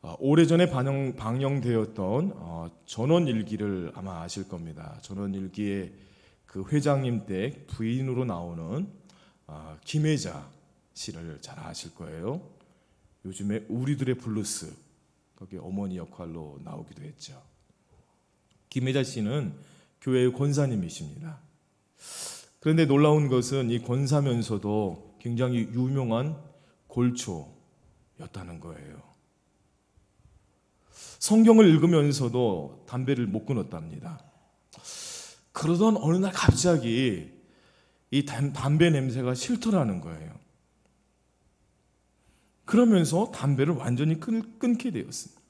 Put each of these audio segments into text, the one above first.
오래전에 방영되었던 전원일기를 아마 아실 겁니다. 전원일기의 그 회장님 댁 부인으로 나오는 김혜자 씨를 잘 아실 거예요. 요즘에 우리들의 블루스 거기 어머니 역할로 나오기도 했죠. 김혜자 씨는 교회의 권사님이십니다. 그런데 놀라운 것은 이 권사면서도 굉장히 유명한 골초였다는 거예요. 성경을 읽으면서도 담배를 못 끊었답니다. 그러던 어느 날 갑자기 이 담배 냄새가 싫더라는 거예요. 그러면서 담배를 완전히 끊게 되었습니다.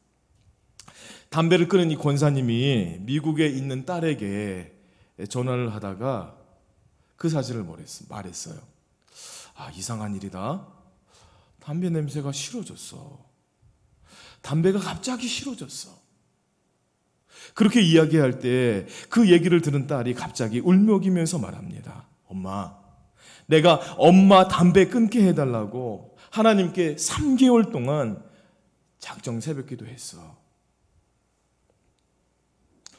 담배를 끊은 이 권사님이 미국에 있는 딸에게 전화를 하다가 그 사실을 말했어요. 이상한 일이다. 담배 냄새가 싫어졌어. 담배가 갑자기 싫어졌어. 그렇게 이야기할 때 그 얘기를 들은 딸이 갑자기 울먹이면서 말합니다. 엄마, 내가 엄마 담배 끊게 해달라고 하나님께 3개월 동안 작정 새벽기도 했어.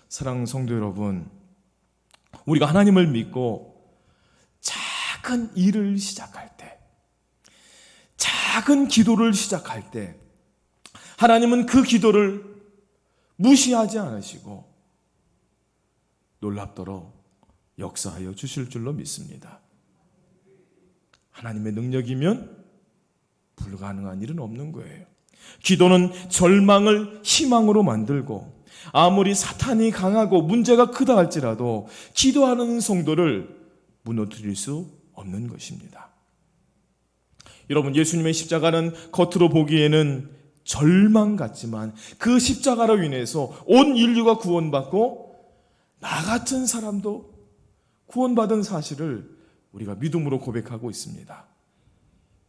사랑하는 성도 여러분, 우리가 하나님을 믿고 작은 일을 시작할 때, 작은 기도를 시작할 때 하나님은 그 기도를 무시하지 않으시고 놀랍도록 역사하여 주실 줄로 믿습니다. 하나님의 능력이면 불가능한 일은 없는 거예요. 기도는 절망을 희망으로 만들고 아무리 사탄이 강하고 문제가 크다 할지라도 기도하는 성도를 무너뜨릴 수 없는 것입니다. 여러분, 예수님의 십자가는 겉으로 보기에는 절망 같지만 그 십자가로 인해서 온 인류가 구원받고 나 같은 사람도 구원받은 사실을 우리가 믿음으로 고백하고 있습니다.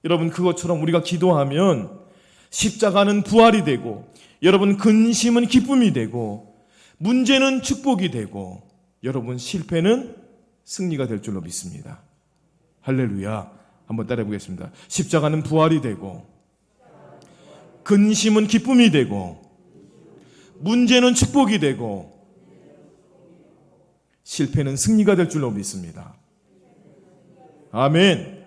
여러분, 그것처럼 우리가 기도하면 십자가는 부활이 되고 여러분 근심은 기쁨이 되고 문제는 축복이 되고 여러분 실패는 승리가 될 줄로 믿습니다. 할렐루야. 한번 따라해 보겠습니다. 십자가는 부활이 되고 근심은 기쁨이 되고 문제는 축복이 되고 실패는 승리가 될 줄로 믿습니다. 아멘.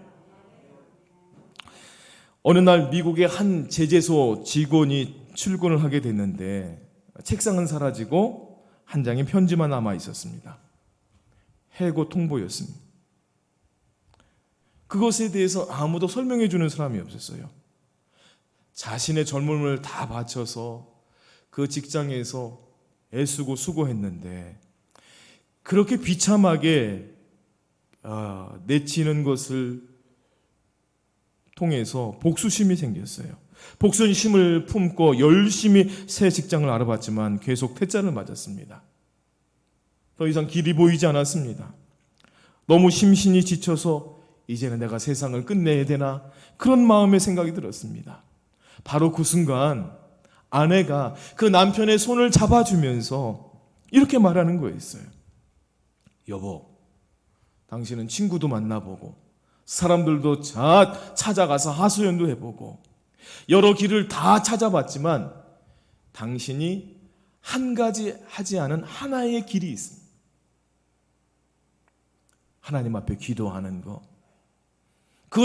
어느 날 미국의 한 제재소 직원이 출근을 하게 됐는데 책상은 사라지고 한 장의 편지만 남아 있었습니다. 해고 통보였습니다. 그것에 대해서 아무도 설명해 주는 사람이 없었어요. 자신의 젊음을 다 바쳐서 그 직장에서 애쓰고 수고했는데 그렇게 비참하게 내치는 것을 통해서 복수심이 생겼어요. 복수심을 품고 열심히 새 직장을 알아봤지만 계속 퇴짜를 맞았습니다. 더 이상 길이 보이지 않았습니다. 너무 심신이 지쳐서 이제는 내가 세상을 끝내야 되나 그런 마음의 생각이 들었습니다. 바로 그 순간 아내가 그 남편의 손을 잡아주면서 이렇게 말하는 거였어요. 여보, 당신은 친구도 만나보고 사람들도 찾아가서 하소연도 해보고 여러 길을 다 찾아봤지만 당신이 한 가지 하지 않은 하나의 길이 있습니다. 하나님 앞에 기도하는 거.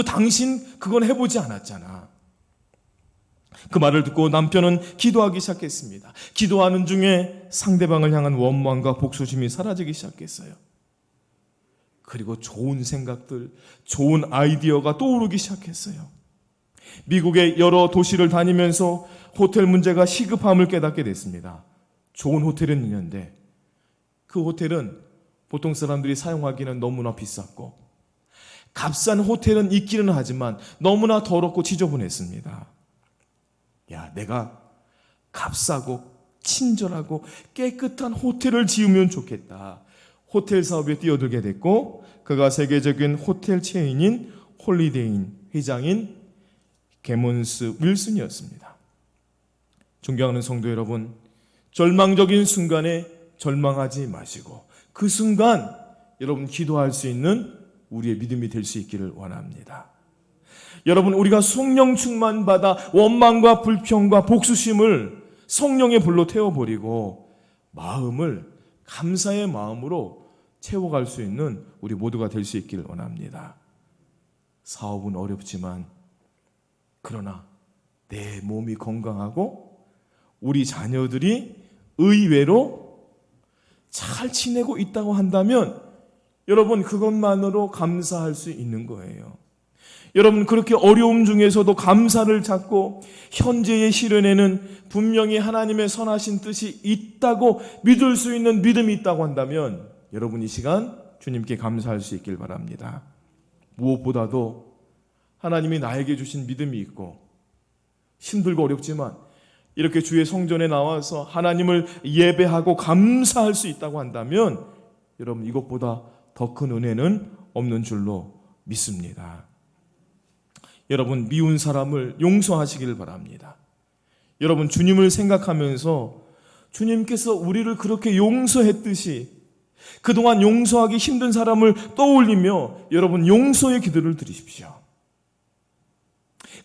당신 그건 해보지 않았잖아. 그 말을 듣고 남편은 기도하기 시작했습니다. 기도하는 중에 상대방을 향한 원망과 복수심이 사라지기 시작했어요. 그리고 좋은 생각들, 좋은 아이디어가 떠오르기 시작했어요. 미국의 여러 도시를 다니면서 호텔 문제가 시급함을 깨닫게 됐습니다. 좋은 호텔은 있는데 그 호텔은 보통 사람들이 사용하기는 너무나 비쌌고 값싼 호텔은 있기는 하지만 너무나 더럽고 지저분했습니다. 내가 값싸고 친절하고 깨끗한 호텔을 지으면 좋겠다. 호텔 사업에 뛰어들게 됐고 그가 세계적인 호텔 체인인 홀리데이인 회장인 게몬스 윌슨이었습니다. 존경하는 성도 여러분, 절망적인 순간에 절망하지 마시고 그 순간 여러분 기도할 수 있는 우리의 믿음이 될 수 있기를 원합니다. 여러분, 우리가 성령 충만받아 원망과 불평과 복수심을 성령의 불로 태워버리고 마음을 감사의 마음으로 채워갈 수 있는 우리 모두가 될 수 있기를 원합니다. 사업은 어렵지만 그러나 내 몸이 건강하고 우리 자녀들이 의외로 잘 지내고 있다고 한다면 여러분, 그것만으로 감사할 수 있는 거예요. 여러분, 그렇게 어려움 중에서도 감사를 찾고 현재의 시련에는 분명히 하나님의 선하신 뜻이 있다고 믿을 수 있는 믿음이 있다고 한다면 여러분, 이 시간 주님께 감사할 수 있길 바랍니다. 무엇보다도 하나님이 나에게 주신 믿음이 있고 힘들고 어렵지만 이렇게 주의 성전에 나와서 하나님을 예배하고 감사할 수 있다고 한다면 여러분, 이것보다 더 큰 은혜는 없는 줄로 믿습니다. 여러분, 미운 사람을 용서하시기를 바랍니다. 여러분, 주님을 생각하면서 주님께서 우리를 그렇게 용서했듯이 그동안 용서하기 힘든 사람을 떠올리며 여러분, 용서의 기도를 드리십시오.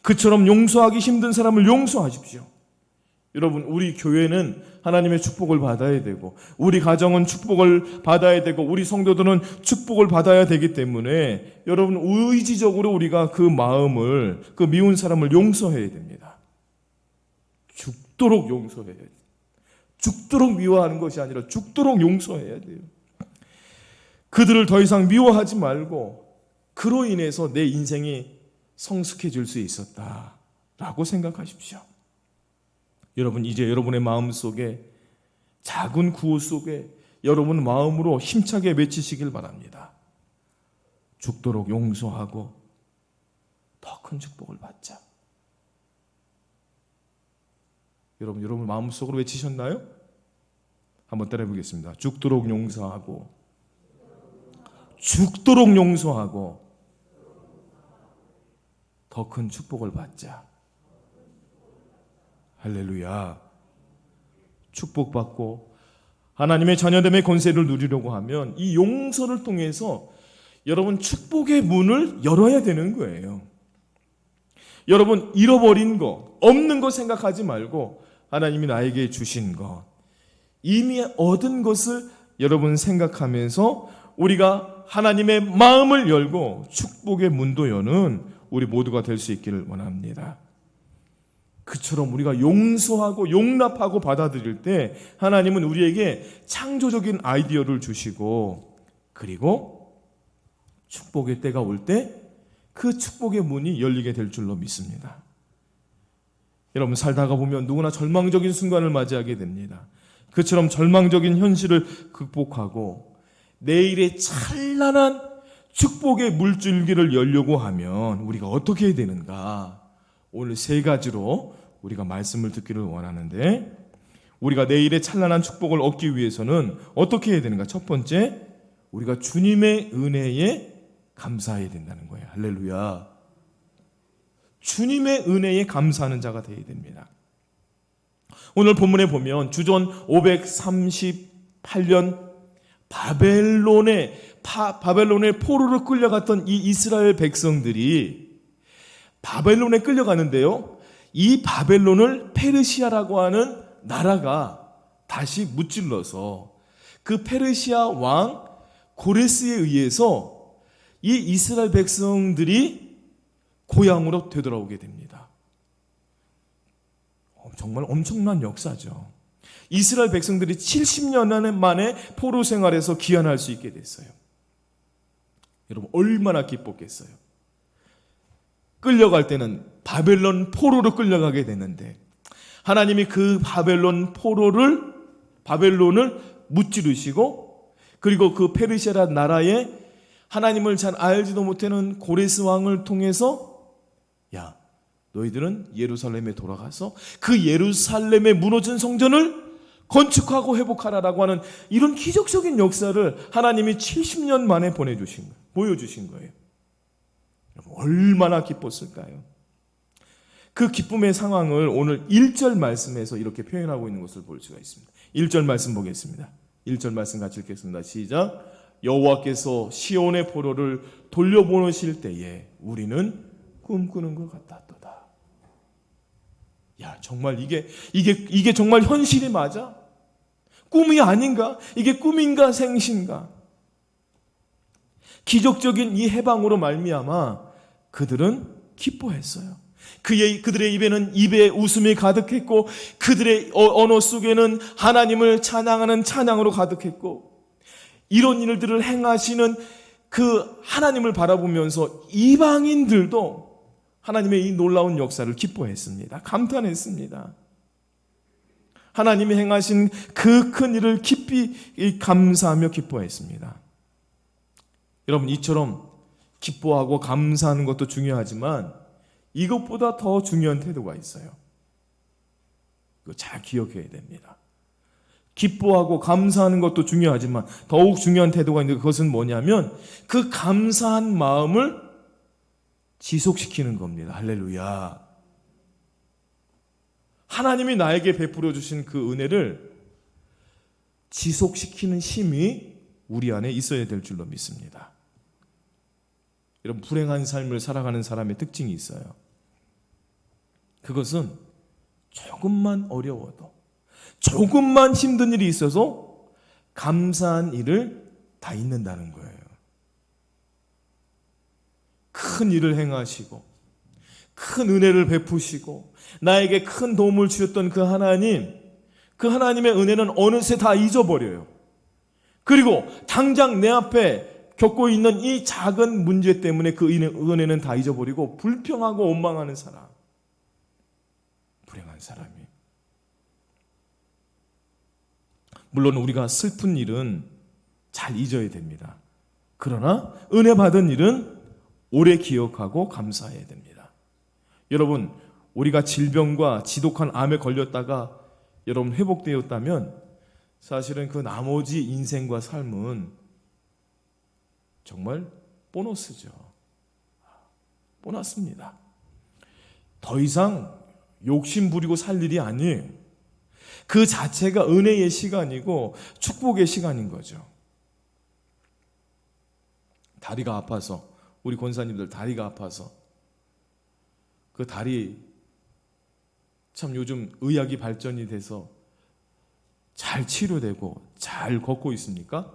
그처럼 용서하기 힘든 사람을 용서하십시오. 여러분, 우리 교회는 하나님의 축복을 받아야 되고 우리 가정은 축복을 받아야 되고 우리 성도들은 축복을 받아야 되기 때문에 여러분, 의지적으로 우리가 그 마음을, 그 미운 사람을 용서해야 됩니다. 죽도록 용서해야 돼요. 죽도록 미워하는 것이 아니라 죽도록 용서해야 돼요. 그들을 더 이상 미워하지 말고 그로 인해서 내 인생이 성숙해질 수 있었다라고 생각하십시오. 여러분, 이제 여러분의 마음속에, 작은 구호 속에 여러분 마음으로 힘차게 외치시길 바랍니다. 죽도록 용서하고 더 큰 축복을 받자. 여러분 마음속으로 외치셨나요? 한번 따라해 보겠습니다. 죽도록 용서하고 더 큰 축복을 받자. 할렐루야. 축복받고 하나님의 자녀됨의 권세를 누리려고 하면 이 용서를 통해서 여러분, 축복의 문을 열어야 되는 거예요. 여러분, 잃어버린 거, 없는 거 생각하지 말고 하나님이 나에게 주신 것, 이미 얻은 것을 여러분 생각하면서 우리가 하나님의 마음을 열고 축복의 문도 여는 우리 모두가 될 수 있기를 원합니다. 그처럼 우리가 용서하고 용납하고 받아들일 때 하나님은 우리에게 창조적인 아이디어를 주시고 그리고 축복의 때가 올 때 그 축복의 문이 열리게 될 줄로 믿습니다. 여러분, 살다가 보면 누구나 절망적인 순간을 맞이하게 됩니다. 그처럼 절망적인 현실을 극복하고 내일의 찬란한 축복의 물줄기를 열려고 하면 우리가 어떻게 해야 되는가? 오늘 세 가지로 우리가 말씀을 듣기를 원하는데, 우리가 내일의 찬란한 축복을 얻기 위해서는 어떻게 해야 되는가? 첫 번째, 우리가 주님의 은혜에 감사해야 된다는 거예요. 할렐루야. 주님의 은혜에 감사하는 자가 되어야 됩니다. 오늘 본문에 보면 주전 538년 바벨론의 포로로 끌려갔던 이 이스라엘 백성들이 바벨론에 끌려가는데요, 이 바벨론을 페르시아라고 하는 나라가 다시 무찔러서 그 페르시아 왕 고레스에 의해서 이 이스라엘 백성들이 고향으로 되돌아오게 됩니다. 정말 엄청난 역사죠. 이스라엘 백성들이 70년 만에 포로 생활에서 귀환할 수 있게 됐어요. 여러분, 얼마나 기뻤겠어요. 끌려갈 때는 바벨론 포로로 끌려가게 됐는데 하나님이 그 바벨론을 무찌르시고 그리고 그 페르시아 나라에 하나님을 잘 알지도 못하는 고레스 왕을 통해서, 야, 너희들은 예루살렘에 돌아가서 그 예루살렘에 무너진 성전을 건축하고 회복하라라고 하는 이런 기적적인 역사를 하나님이 70년 만에 보여주신 거예요. 얼마나 기뻤을까요? 그 기쁨의 상황을 오늘 1절 말씀에서 이렇게 표현하고 있는 것을 볼 수가 있습니다. 1절 말씀 보겠습니다. 1절 말씀 같이 읽겠습니다. 시작. 여호와께서 시온의 포로를 돌려보내실 때에 우리는 꿈꾸는 것 같았도다. 야, 정말 이게 정말 현실이 맞아? 꿈이 아닌가? 이게 꿈인가 생신가? 기적적인 이 해방으로 말미암아 그들은 기뻐했어요. 그들의 입에는 입에 웃음이 가득했고 그들의 언어 속에는 하나님을 찬양하는 찬양으로 가득했고, 이런 일들을 행하시는 그 하나님을 바라보면서 이방인들도 하나님의 이 놀라운 역사를 기뻐했습니다. 감탄했습니다. 하나님이 행하신 그 큰 일을 깊이 감사하며 기뻐했습니다. 여러분, 이처럼 기뻐하고 감사하는 것도 중요하지만 이것보다 더 중요한 태도가 있어요. 이거 잘 기억해야 됩니다. 기뻐하고 감사하는 것도 중요하지만 더욱 중요한 태도가 있는데, 그것은 뭐냐면 그 감사한 마음을 지속시키는 겁니다. 할렐루야. 하나님이 나에게 베풀어 주신 그 은혜를 지속시키는 힘이 우리 안에 있어야 될 줄로 믿습니다. 여러분, 불행한 삶을 살아가는 사람의 특징이 있어요. 그것은 조금만 어려워도, 조금만 힘든 일이 있어서 감사한 일을 다 잊는다는 거예요. 큰 일을 행하시고 큰 은혜를 베푸시고 나에게 큰 도움을 주셨던 그 하나님의 은혜는 어느새 다 잊어버려요. 그리고 당장 내 앞에 겪고 있는 이 작은 문제 때문에 그 은혜는 다 잊어버리고 불평하고 원망하는 사람, 불행한 사람이. 물론 우리가 슬픈 일은 잘 잊어야 됩니다. 그러나 은혜 받은 일은 오래 기억하고 감사해야 됩니다. 여러분, 우리가 질병과 지독한 암에 걸렸다가 여러분 회복되었다면 사실은 그 나머지 인생과 삶은 정말 보너스죠. 보너스입니다. 더 이상 욕심 부리고 살 일이 아니에요. 그 자체가 은혜의 시간이고 축복의 시간인 거죠. 다리가 아파서, 우리 권사님들 다리가 아파서, 그 다리 참 요즘 의학이 발전이 돼서 잘 치료되고 잘 걷고 있습니까?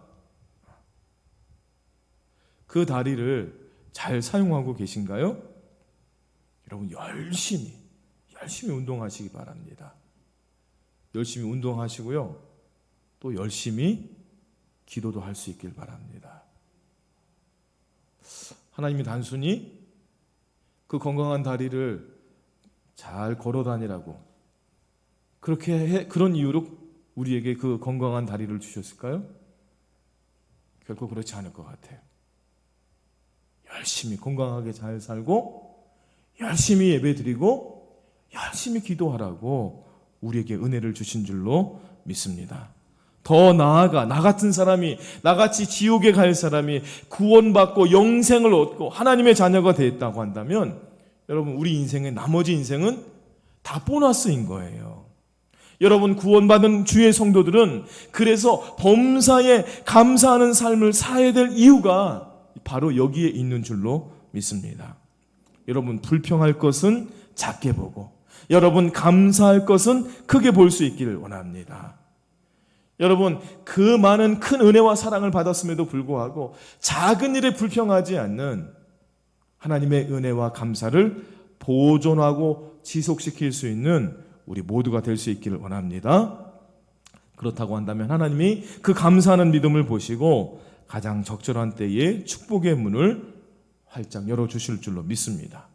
그 다리를 잘 사용하고 계신가요? 여러분, 열심히 운동하시기 바랍니다. 열심히 운동하시고요, 또 열심히 기도도 할 수 있길 바랍니다. 하나님이 단순히 그 건강한 다리를 잘 걸어 다니라고 그런 이유로 우리에게 그 건강한 다리를 주셨을까요? 결코 그렇지 않을 것 같아요. 열심히 건강하게 잘 살고 열심히 예배드리고 열심히 기도하라고 우리에게 은혜를 주신 줄로 믿습니다. 더 나아가 나 같은 사람이, 나같이 지옥에 갈 사람이 구원받고 영생을 얻고 하나님의 자녀가 되었다고 한다면 여러분, 우리 인생의 나머지 인생은 다 보너스인 거예요. 여러분, 구원받은 주의 성도들은 그래서 범사에 감사하는 삶을 살아야 될 이유가 바로 여기에 있는 줄로 믿습니다. 여러분, 불평할 것은 작게 보고 여러분, 감사할 것은 크게 볼 수 있기를 원합니다. 여러분, 그 많은 큰 은혜와 사랑을 받았음에도 불구하고 작은 일에 불평하지 않는 하나님의 은혜와 감사를 보존하고 지속시킬 수 있는 우리 모두가 될 수 있기를 원합니다. 그렇다고 한다면 하나님이 그 감사하는 믿음을 보시고 가장 적절한 때에 축복의 문을 활짝 열어주실 줄로 믿습니다.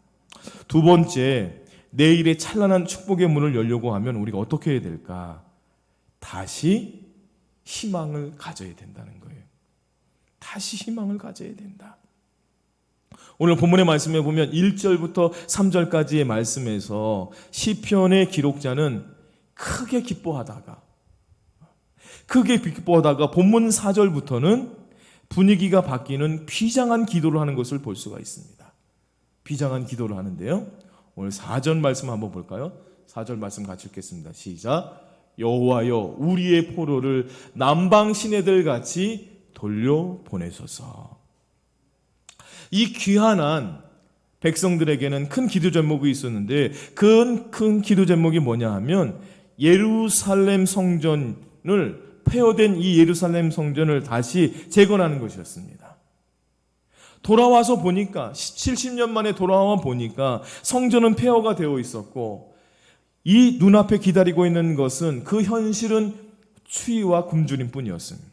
두 번째, 내일의 찬란한 축복의 문을 열려고 하면 우리가 어떻게 해야 될까? 다시 희망을 가져야 된다는 거예요. 다시 희망을 가져야 된다. 오늘 본문의 말씀에 보면 1절부터 3절까지의 말씀에서 시편의 기록자는 크게 기뻐하다가 본문 4절부터는 분위기가 바뀌는 비장한 기도를 하는 것을 볼 수가 있습니다. 비장한 기도를 하는데요, 오늘 4절 말씀 한번 볼까요? 4절 말씀 같이 읽겠습니다. 시작. 여호와여, 우리의 포로를 남방 시내들 같이 돌려보내소서. 이 귀한한 백성들에게는 큰 기도 제목이 있었는데 큰 기도 제목이 뭐냐 하면 예루살렘 성전을 폐허된 이 예루살렘 성전을 다시 재건하는 것이었습니다. 돌아와서 보니까 70년 만에 돌아와 보니까 성전은 폐허가 되어 있었고 이 눈앞에 기다리고 있는 것은 그 현실은 추위와 굶주림 뿐이었습니다.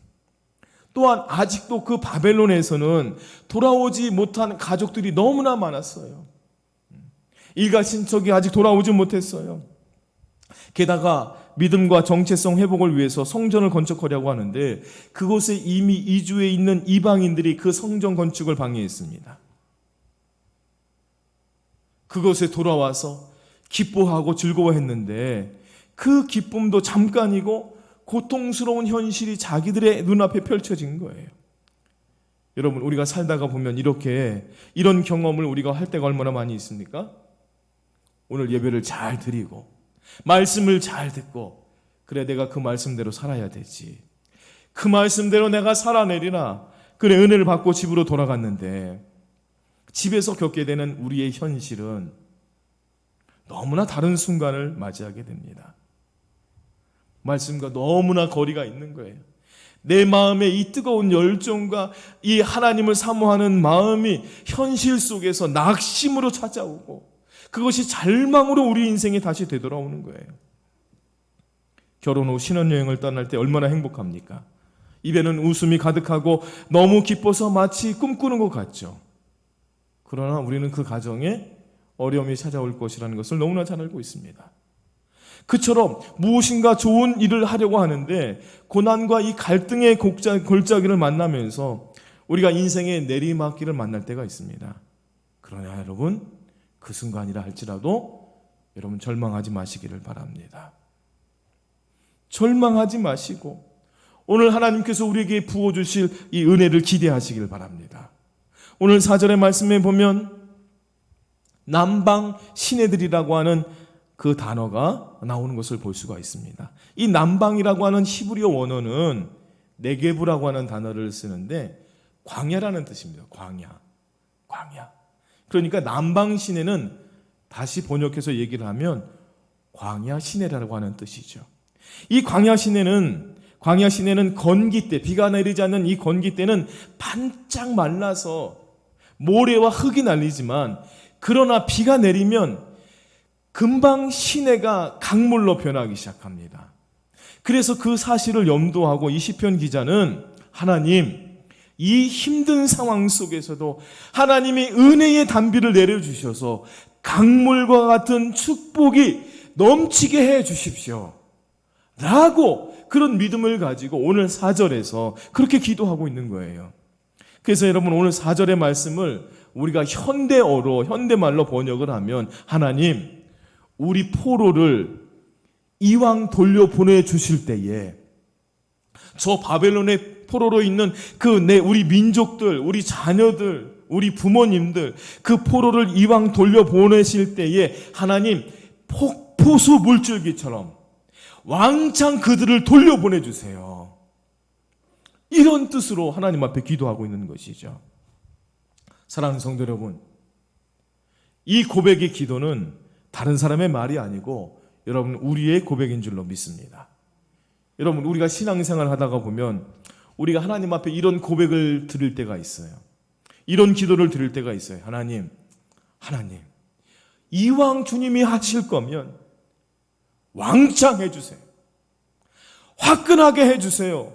또한 아직도 그 바벨론에서는 돌아오지 못한 가족들이 너무나 많았어요. 일가 친척이 아직 돌아오지 못했어요. 게다가 믿음과 정체성 회복을 위해서 성전을 건축하려고 하는데 그곳에 이미 이주해 있는 이방인들이 그 성전 건축을 방해했습니다. 그곳에 돌아와서 기뻐하고 즐거워했는데 그 기쁨도 잠깐이고 고통스러운 현실이 자기들의 눈앞에 펼쳐진 거예요. 여러분, 우리가 살다가 보면 이런 경험을 우리가 할 때가 얼마나 많이 있습니까? 오늘 예배를 잘 드리고 말씀을 잘 듣고 그래 내가 그 말씀대로 살아야 되지. 그 말씀대로 내가 살아내리라. 그래 은혜를 받고 집으로 돌아갔는데 집에서 겪게 되는 우리의 현실은 너무나 다른 순간을 맞이하게 됩니다. 말씀과 너무나 거리가 있는 거예요. 내 마음에 이 뜨거운 열정과 이 하나님을 사모하는 마음이 현실 속에서 낙심으로 찾아오고 그것이 절망으로 우리 인생에 다시 되돌아오는 거예요. 결혼 후 신혼여행을 떠날 때 얼마나 행복합니까? 입에는 웃음이 가득하고 너무 기뻐서 마치 꿈꾸는 것 같죠. 그러나 우리는 그 가정에 어려움이 찾아올 것이라는 것을 너무나 잘 알고 있습니다. 그처럼 무엇인가 좋은 일을 하려고 하는데 고난과 이 갈등의 골짜기를 만나면서 우리가 인생의 내리막길을 만날 때가 있습니다. 그러나 여러분, 그 순간이라 할지라도 여러분 절망하지 마시기를 바랍니다. 절망하지 마시고 오늘 하나님께서 우리에게 부어주실 이 은혜를 기대하시기를 바랍니다. 오늘 4절의 말씀에 보면 남방 시내들이라고 하는 그 단어가 나오는 것을 볼 수가 있습니다. 이 남방이라고 하는 히브리어 원어는 네게브라고 하는 단어를 쓰는데 광야라는 뜻입니다. 광야. 그러니까 남방 시내는 다시 번역해서 얘기를 하면 광야 시내라고 하는 뜻이죠. 이 광야 시내는 건기 때, 비가 내리지 않는 이 건기 때는 반짝 말라서 모래와 흙이 날리지만 그러나 비가 내리면 금방 시내가 강물로 변하기 시작합니다. 그래서 그 사실을 염두하고 이 시편 기자는 하나님, 이 힘든 상황 속에서도 하나님이 은혜의 단비를 내려주셔서 강물과 같은 축복이 넘치게 해 주십시오 라고 그런 믿음을 가지고 오늘 4절에서 그렇게 기도하고 있는 거예요. 그래서 여러분 오늘 4절의 말씀을 우리가 현대말로 번역을 하면 하나님, 우리 포로를 이왕 돌려보내주실 때에 저 바벨론의 포로로 있는 우리 민족들, 우리 자녀들, 우리 부모님들 그 포로를 이왕 돌려보내실 때에 하나님 폭포수 물줄기처럼 왕창 그들을 돌려보내주세요. 이런 뜻으로 하나님 앞에 기도하고 있는 것이죠. 사랑하는 성도 여러분, 이 고백의 기도는 다른 사람의 말이 아니고 여러분 우리의 고백인 줄로 믿습니다. 여러분 우리가 신앙생활 하다가 보면 우리가 하나님 앞에 이런 고백을 드릴 때가 있어요. 이런 기도를 드릴 때가 있어요. 하나님, 이왕 주님이 하실 거면 왕창 해주세요. 화끈하게 해주세요.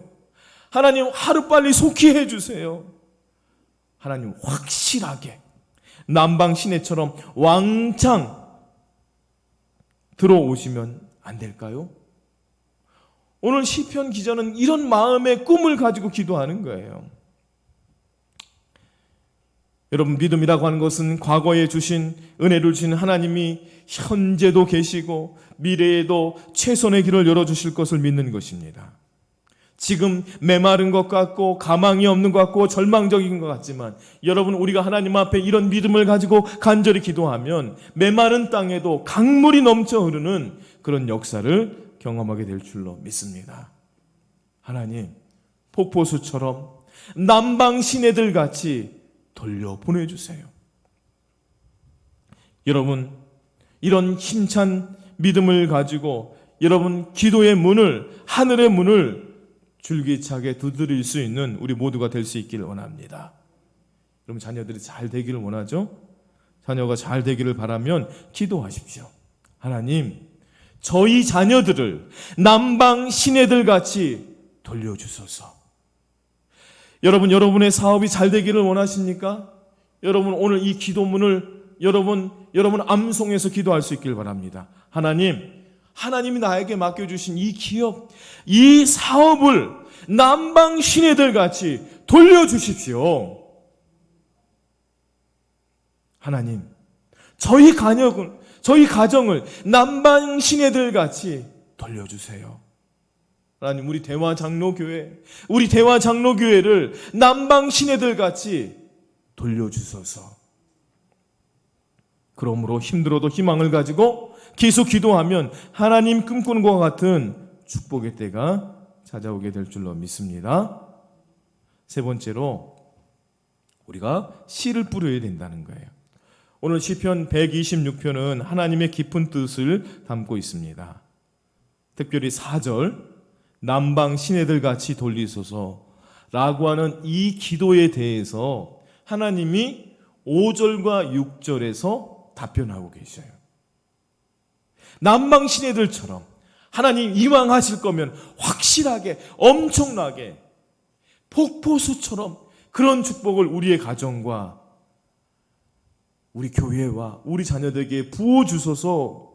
하나님 하루빨리 속히 해주세요. 하나님 확실하게 남방 시내처럼 왕창 들어오시면 안 될까요? 오늘 시편 기자는 이런 마음의 꿈을 가지고 기도하는 거예요. 여러분 믿음이라고 하는 것은 과거에 주신 은혜를 주신 하나님이 현재도 계시고 미래에도 최선의 길을 열어주실 것을 믿는 것입니다. 지금 메마른 것 같고 가망이 없는 것 같고 절망적인 것 같지만 여러분 우리가 하나님 앞에 이런 믿음을 가지고 간절히 기도하면 메마른 땅에도 강물이 넘쳐 흐르는 그런 역사를 경험하게 될 줄로 믿습니다. 하나님 폭포수처럼 남방 시내들 같이 돌려보내주세요. 여러분, 이런 힘찬 믿음을 가지고 여러분 기도의 문을, 하늘의 문을 줄기차게 두드릴 수 있는 우리 모두가 될 수 있기를 원합니다. 여러분, 자녀들이 잘 되기를 원하죠? 자녀가 잘 되기를 바라면 기도하십시오. 하나님, 저희 자녀들을 남방 신해들 같이 돌려주소서. 여러분, 여러분의 사업이 잘 되기를 원하십니까? 여러분, 오늘 이 기도문을 여러분 암송해서 기도할 수 있길 바랍니다. 하나님이 나에게 맡겨주신 이 기업, 이 사업을 남방 신해들 같이 돌려주십시오. 하나님, 저희 가정을 남방 신해들 같이 돌려주세요. 하나님, 우리 대화장로교회를 남방 신해들 같이 돌려주소서. 그러므로 힘들어도 희망을 가지고 계속 기도하면 하나님 꿈꾸는 것과 같은 축복의 때가 찾아오게 될 줄로 믿습니다. 세 번째로 우리가 씨를 뿌려야 된다는 거예요. 오늘 시편 126편은 하나님의 깊은 뜻을 담고 있습니다. 특별히 4절 남방 신해들 같이 돌리소서라고 하는 이 기도에 대해서 하나님이 5절과 6절에서 답변하고 계셔요. 남방 신해들처럼 하나님 이왕하실 거면 확실하게, 엄청나게 폭포수처럼 그런 축복을 우리의 가정과 우리 교회와 우리 자녀들에게 부어주소서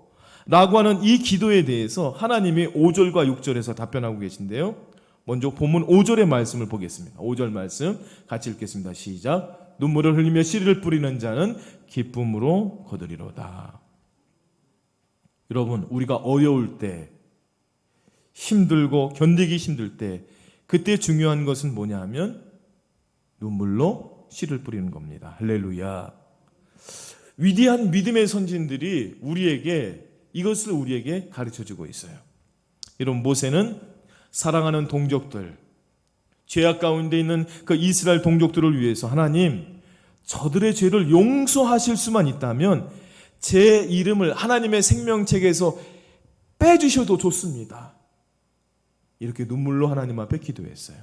라고 하는 이 기도에 대해서 하나님이 5절과 6절에서 답변하고 계신데요. 먼저 본문 5절의 말씀을 보겠습니다. 5절 말씀 같이 읽겠습니다. 시작. 눈물을 흘리며 씨를 뿌리는 자는 기쁨으로 거두리로다. 여러분, 우리가 어려울 때, 힘들고 견디기 힘들 때, 그때 중요한 것은 뭐냐 하면 눈물로 씨를 뿌리는 겁니다. 할렐루야. 위대한 믿음의 선진들이 이것을 우리에게 가르쳐주고 있어요. 여러분, 모세는 사랑하는 동족들, 죄악 가운데 있는 그 이스라엘 동족들을 위해서 하나님, 저들의 죄를 용서하실 수만 있다면 제 이름을 하나님의 생명책에서 빼주셔도 좋습니다. 이렇게 눈물로 하나님 앞에 기도했어요.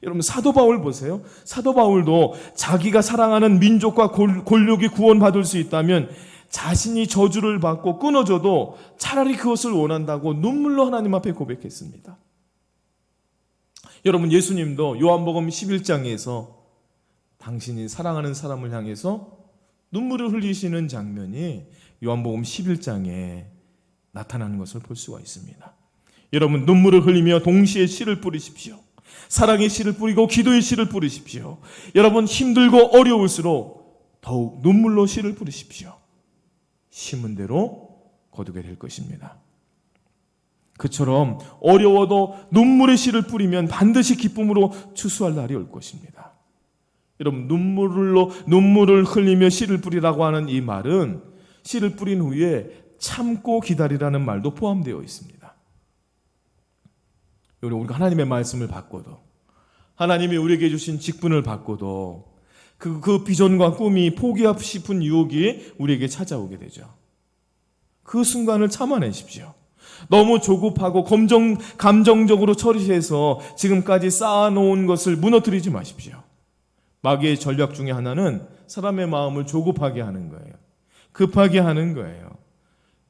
여러분, 사도 바울 보세요. 사도 바울도 자기가 사랑하는 민족과 권력이 구원받을 수 있다면 자신이 저주를 받고 끊어져도 차라리 그것을 원한다고 눈물로 하나님 앞에 고백했습니다. 여러분, 예수님도 요한복음 11장에서 당신이 사랑하는 사람을 향해서 눈물을 흘리시는 장면이 요한복음 11장에 나타나는 것을 볼 수가 있습니다. 여러분, 눈물을 흘리며 동시에 씨를 뿌리십시오. 사랑의 씨를 뿌리고 기도의 씨를 뿌리십시오. 여러분, 힘들고 어려울수록 더욱 눈물로 씨를 뿌리십시오. 심은 대로 거두게 될 것입니다. 그처럼 어려워도 눈물의 씨를 뿌리면 반드시 기쁨으로 추수할 날이 올 것입니다. 여러분, 눈물을 흘리며 씨를 뿌리라고 하는 이 말은 씨를 뿌린 후에 참고 기다리라는 말도 포함되어 있습니다. 우리가 하나님의 말씀을 받고도, 하나님이 우리에게 주신 직분을 받고도 그 비전과 꿈이 포기하고 싶은 유혹이 우리에게 찾아오게 되죠. 그 순간을 참아내십시오. 너무 조급하고 감정적으로 처리해서 지금까지 쌓아놓은 것을 무너뜨리지 마십시오. 마귀의 전략 중에 하나는 사람의 마음을 조급하게 하는 거예요. 급하게 하는 거예요.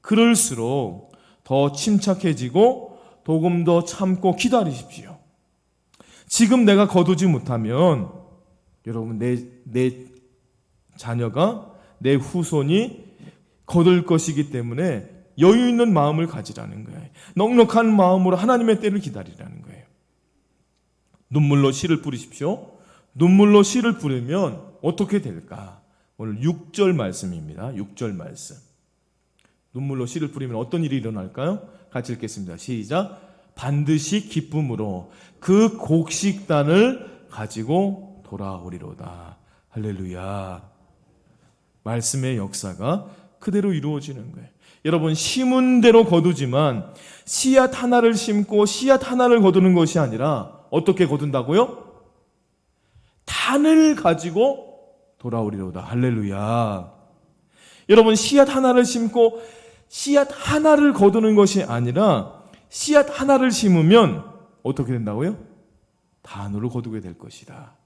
그럴수록 더 침착해지고 조금 더 참고 기다리십시오. 지금 내가 거두지 못하면 여러분, 내 자녀가, 내 후손이 거둘 것이기 때문에 여유 있는 마음을 가지라는 거예요. 넉넉한 마음으로 하나님의 때를 기다리라는 거예요. 눈물로 씨를 뿌리십시오. 눈물로 씨를 뿌리면 어떻게 될까? 오늘 6절 말씀입니다. 6절 말씀. 눈물로 씨를 뿌리면 어떤 일이 일어날까요? 같이 읽겠습니다. 시작. 반드시 기쁨으로 그 곡식단을 가지고 돌아오리로다. 할렐루야. 말씀의 역사가 그대로 이루어지는 거예요. 여러분, 심은 대로 거두지만 씨앗 하나를 심고 씨앗 하나를 거두는 것이 아니라 어떻게 거둔다고요? 단을 가지고 돌아오리로다. 할렐루야. 여러분, 씨앗 하나를 심고 씨앗 하나를 거두는 것이 아니라 씨앗 하나를 심으면 어떻게 된다고요? 단으로 거두게 될 것이다.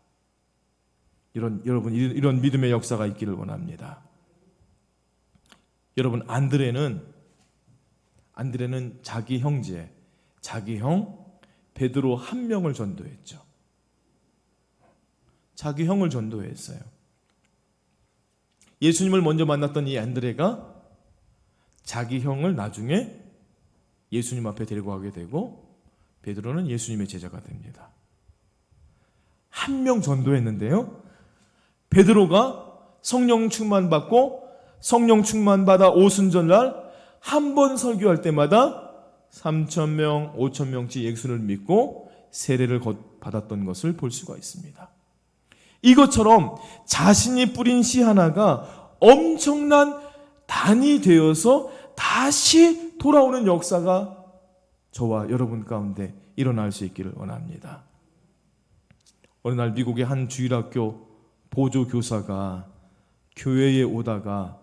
여러분, 이런 믿음의 역사가 있기를 원합니다. 여러분, 안드레는 자기 형제, 자기 형 베드로 한 명을 전도했죠. 자기 형을 전도했어요. 예수님을 먼저 만났던 이 안드레가 자기 형을 나중에 예수님 앞에 데리고 가게 되고, 베드로는 예수님의 제자가 됩니다. 한 명 전도했는데요, 베드로가 성령 충만받고 성령 충만받아 오순절날 한 번 설교할 때마다 3,000명, 5,000명씩 예수를 믿고 세례를 받았던 것을 볼 수가 있습니다. 이것처럼 자신이 뿌린 씨 하나가 엄청난 단이 되어서 다시 돌아오는 역사가 저와 여러분 가운데 일어날 수 있기를 원합니다. 어느 날 미국의 한 주일학교 보조교사가 교회에 오다가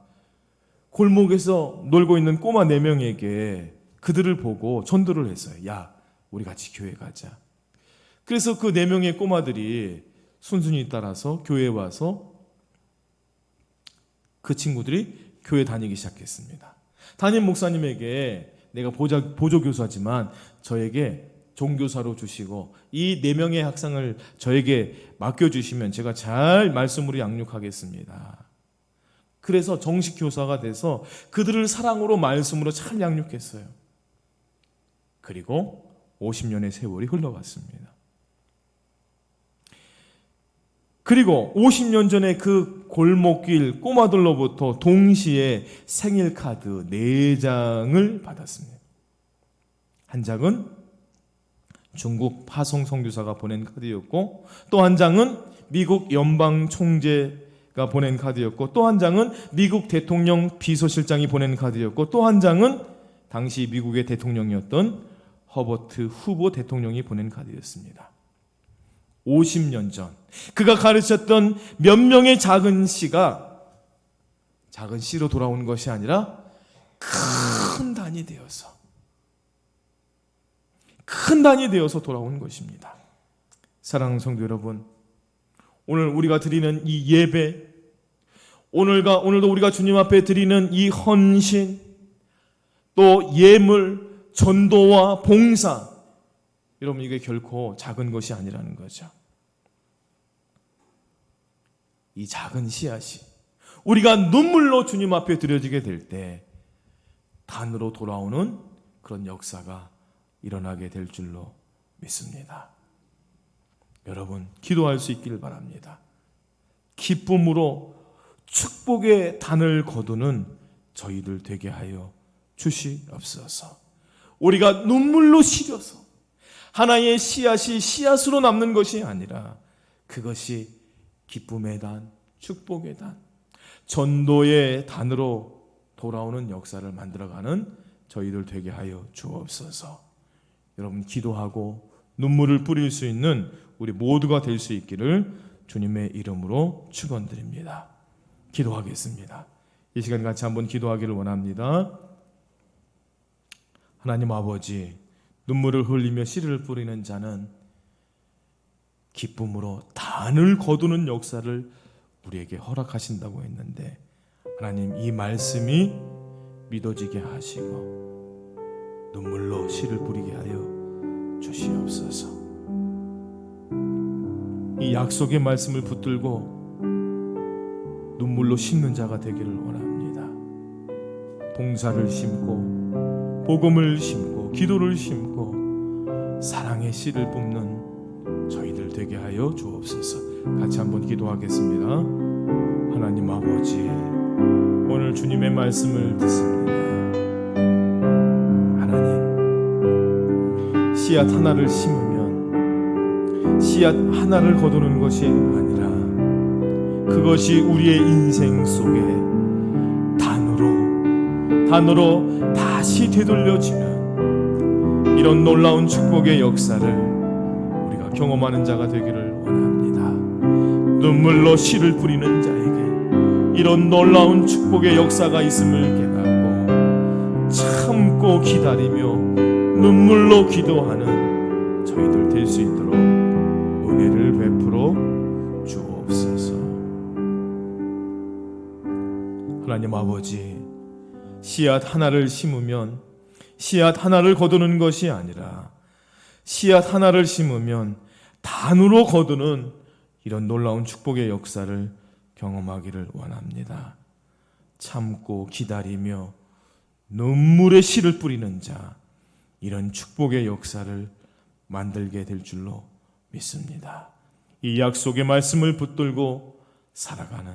골목에서 놀고 있는 꼬마 4명에게 그들을 보고 전도를 했어요. 야, 우리 같이 교회 가자. 그래서 그 4명의 꼬마들이 순순히 따라서 교회에 와서 그 친구들이 교회 다니기 시작했습니다. 담임 목사님에게 내가 보조교사지만 저에게 종교사로 주시고 이 4명의 학생을 저에게 맡겨주시면 제가 잘 말씀으로 양육하겠습니다. 그래서 정식 교사가 돼서 그들을 사랑으로 말씀으로 잘 양육했어요. 그리고 50년의 세월이 흘러갔습니다. 그리고 50년 전에 그 골목길 꼬마들로부터 동시에 생일 카드 4장을 받았습니다. 한 장은 중국 파송 선교사가 보낸 카드였고, 또 한 장은 미국 연방 총재가 보낸 카드였고, 또 한 장은 미국 대통령 비서실장이 보낸 카드였고, 또 한 장은 당시 미국의 대통령이었던 허버트 후보 대통령이 보낸 카드였습니다. 50년 전 그가 가르쳤던 몇 명의 작은 씨가 작은 씨로 돌아온 것이 아니라 큰 단이 되어서 돌아온 것입니다. 사랑하는 성도 여러분, 오늘 우리가 드리는 이 예배, 오늘도 우리가 주님 앞에 드리는 이 헌신, 또 예물, 전도와 봉사, 여러분, 이게 결코 작은 것이 아니라는 거죠. 이 작은 씨앗이 우리가 눈물로 주님 앞에 드려지게 될 때 단으로 돌아오는 그런 역사가 일어나게 될 줄로 믿습니다. 여러분, 기도할 수 있기를 바랍니다. 기쁨으로 축복의 단을 거두는 저희들 되게 하여 주시옵소서. 우리가 눈물로 시려서 하나의 씨앗이 씨앗으로 남는 것이 아니라 그것이 기쁨의 단, 축복의 단, 전도의 단으로 돌아오는 역사를 만들어가는 저희들 되게 하여 주옵소서. 여러분, 기도하고 눈물을 뿌릴 수 있는 우리 모두가 될 수 있기를 주님의 이름으로 축원드립니다. 기도하겠습니다. 이 시간 같이 한번 기도하기를 원합니다. 하나님 아버지, 눈물을 흘리며 씨를 뿌리는 자는 기쁨으로 단을 거두는 역사를 우리에게 허락하신다고 했는데, 하나님, 이 말씀이 믿어지게 하시고 눈물로 씨를 뿌리게 하여 주시옵소서. 이 약속의 말씀을 붙들고 눈물로 심는 자가 되기를 원합니다. 봉사를 심고 복음을 심고 기도를 심고 사랑의 씨를 뿜는 저희들 되게 하여 주옵소서. 같이 한번 기도하겠습니다. 하나님 아버지, 오늘 주님의 말씀을 듣습니다. 하나님, 씨앗 하나를 심으면 씨앗 하나를 거두는 것이 아니라 그것이 우리의 인생 속에 단으로 다시 되돌려지는 이런 놀라운 축복의 역사를 우리가 경험하는 자가 되기를 원합니다. 눈물로 씨를 뿌리는 자에게 이런 놀라운 축복의 역사가 있음을 깨닫고 참고 기다리며 눈물로 기도하는 저희들 될 수 있도록 은혜를 베풀어 주옵소서. 하나님 아버지, 씨앗 하나를 심으면 씨앗 하나를 거두는 것이 아니라 씨앗 하나를 심으면 단으로 거두는 이런 놀라운 축복의 역사를 경험하기를 원합니다. 참고 기다리며 눈물의 씨를 뿌리는 자, 이런 축복의 역사를 만들게 될 줄로 믿습니다. 이 약속의 말씀을 붙들고 살아가는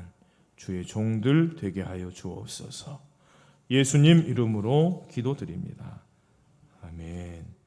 주의 종들 되게 하여 주옵소서. 예수님 이름으로 기도드립니다. 아멘.